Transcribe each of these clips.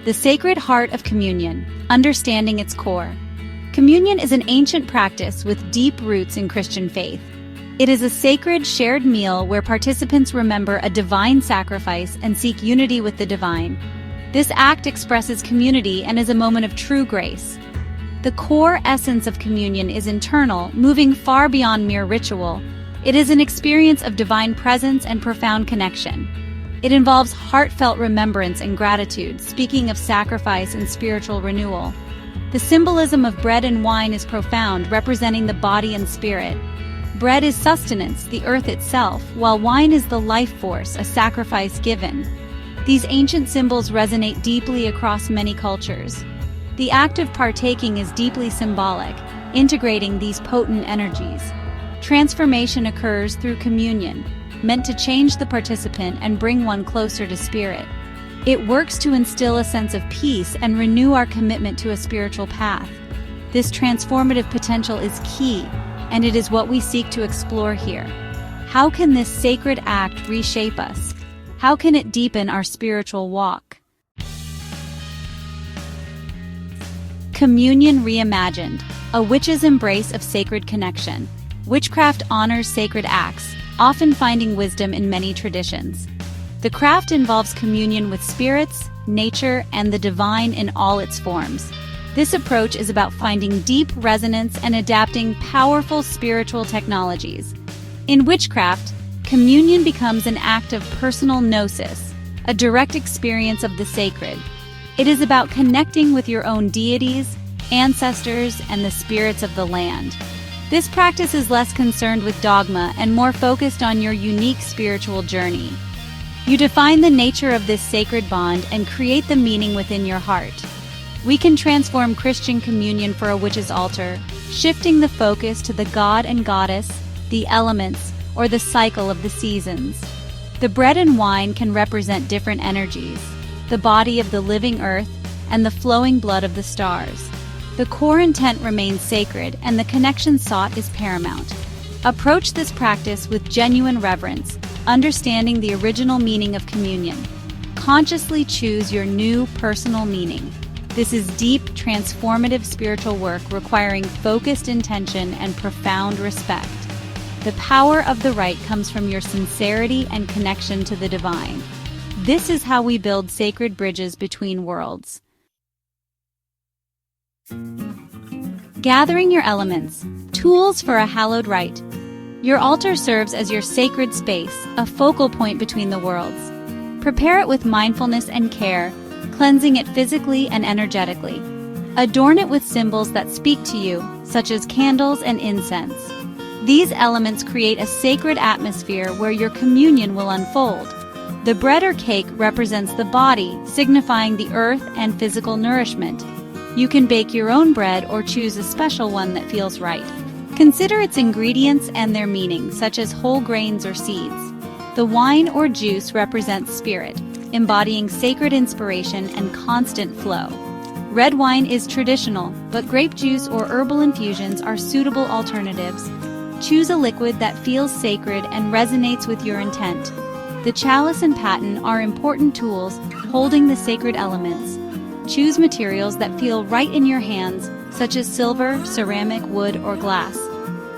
The Sacred Heart of Communion, Understanding its Core. Communion is an ancient practice with deep roots in Christian faith. It is a sacred, shared meal where participants remember a divine sacrifice and seek unity with the divine. This act expresses community and is a moment of true grace. The core essence of communion is internal, moving far beyond mere ritual. It is an experience of divine presence and profound connection. It involves heartfelt remembrance and gratitude, speaking of sacrifice and spiritual renewal. The symbolism of bread and wine is profound, representing the body and spirit. Bread is sustenance, the earth itself, while wine is the life force, a sacrifice given. These ancient symbols resonate deeply across many cultures. The act of partaking is deeply symbolic, integrating these potent energies. Transformation occurs through communion, meant to change the participant and bring one closer to spirit. It works to instill a sense of peace and renew our commitment to a spiritual path. This transformative potential is key, and it is what we seek to explore here. How can this sacred act reshape us? How can it deepen our spiritual walk? Communion Reimagined, a witch's embrace of sacred connection. Witchcraft honors sacred acts, often finding wisdom in many traditions. The craft involves communion with spirits, nature, and the divine in all its forms. This approach is about finding deep resonance and adapting powerful spiritual technologies. In witchcraft, communion becomes an act of personal gnosis, a direct experience of the sacred. It is about connecting with your own deities, ancestors, and the spirits of the land. This practice is less concerned with dogma and more focused on your unique spiritual journey. You define the nature of this sacred bond and create the meaning within your heart. We can transform Christian communion for a witch's altar, shifting the focus to the god and goddess, the elements, or the cycle of the seasons. The bread and wine can represent different energies, the body of the living earth and the flowing blood of the stars. The core intent remains sacred, and the connection sought is paramount. Approach this practice with genuine reverence, understanding the original meaning of communion. Consciously choose your new personal meaning. This is deep, transformative spiritual work requiring focused intention and profound respect. The power of the rite comes from your sincerity and connection to the divine. This is how we build sacred bridges between worlds. Gathering your elements, tools for a hallowed rite. Your altar serves as your sacred space, a focal point between the worlds. Prepare it with mindfulness and care, cleansing it physically and energetically. Adorn it with symbols that speak to you, such as candles and incense. These elements create a sacred atmosphere where your communion will unfold. The bread or cake represents the body, signifying the earth and physical nourishment. You can bake your own bread or choose a special one that feels right. Consider its ingredients and their meaning, such as whole grains or seeds. The wine or juice represents spirit, embodying sacred inspiration and constant flow. Red wine is traditional, but grape juice or herbal infusions are suitable alternatives. Choose a liquid that feels sacred and resonates with your intent. The chalice and paten are important tools holding the sacred elements. Choose materials that feel right in your hands, such as silver, ceramic, wood, or glass.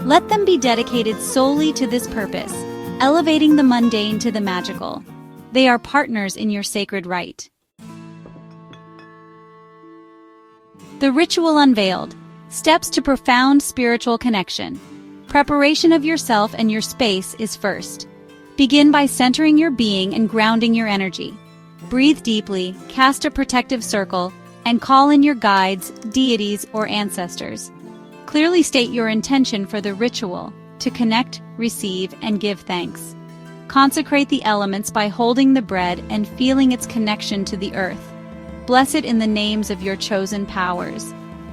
Let them be dedicated solely to this purpose, elevating the mundane to the magical. They are partners in your sacred rite. The Ritual Unveiled. Steps to profound spiritual connection. Preparation of yourself and your space is first. Begin by centering your being and grounding your energy. Breathe deeply, cast a protective circle, and call in your guides, deities, or ancestors. Clearly state your intention for the ritual, to connect, receive, and give thanks. Consecrate the elements by holding the bread and feeling its connection to the earth. Bless it in the names of your chosen powers.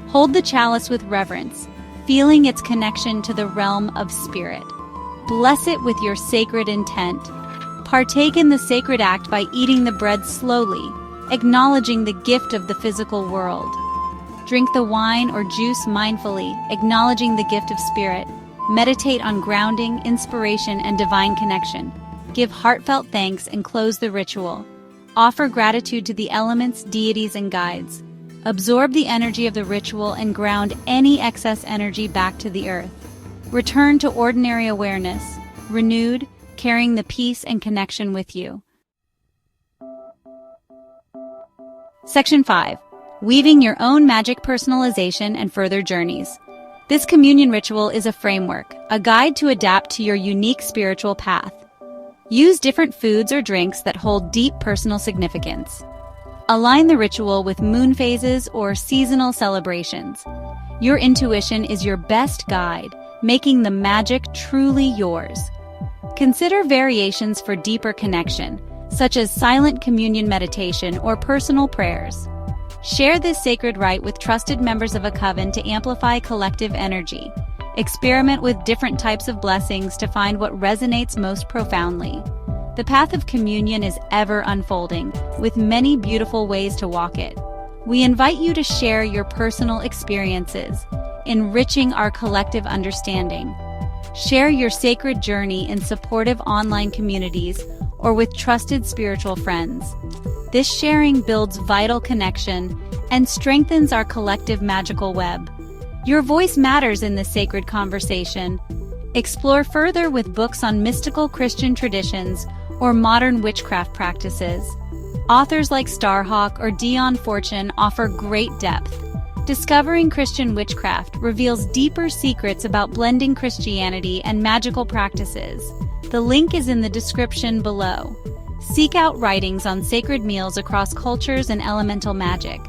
Hold the chalice with reverence, feeling its connection to the realm of spirit. Bless it with your sacred intent. Partake in the sacred act by eating the bread slowly, acknowledging the gift of the physical world. Drink the wine or juice mindfully, acknowledging the gift of spirit. Meditate on grounding, inspiration, and divine connection. Give heartfelt thanks and close the ritual. offer gratitude to the elements, deities, and guides. Absorb the energy of the ritual and ground any excess energy back to the earth. Return to ordinary awareness, renewed, carrying the peace and connection with you. Section 5. Weaving your own magic personalization and further journeys. This communion ritual is a framework, a guide to adapt to your unique spiritual path. Use different foods or drinks that hold deep personal significance. Align the ritual with moon phases or seasonal celebrations. Your intuition is your best guide, making the magic truly yours. Consider variations for deeper connection, such as silent communion meditation or personal prayers. Share this sacred rite with trusted members of a coven to amplify collective energy. Experiment with different types of blessings to find what resonates most profoundly. The path of communion is ever unfolding, with many beautiful ways to walk it. We invite you to share your personal experiences, enriching our collective understanding. Share your sacred journey in supportive online communities or with trusted spiritual friends. This sharing builds vital connection and strengthens our collective magical web. Your voice matters in this sacred conversation. Explore further with books on mystical Christian traditions or modern witchcraft practices. Authors like Starhawk or Dion Fortune offer great depth. Discovering Christian witchcraft reveals deeper secrets about blending Christianity and magical practices. The link is in the description below. Seek out writings on sacred meals across cultures and elemental magic.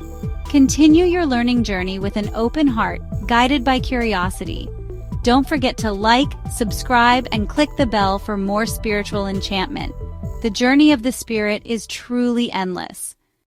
Continue your learning journey with an open heart, guided by curiosity. Don't forget to like, subscribe, and click the bell for more spiritual enchantment. The journey of the spirit is truly endless.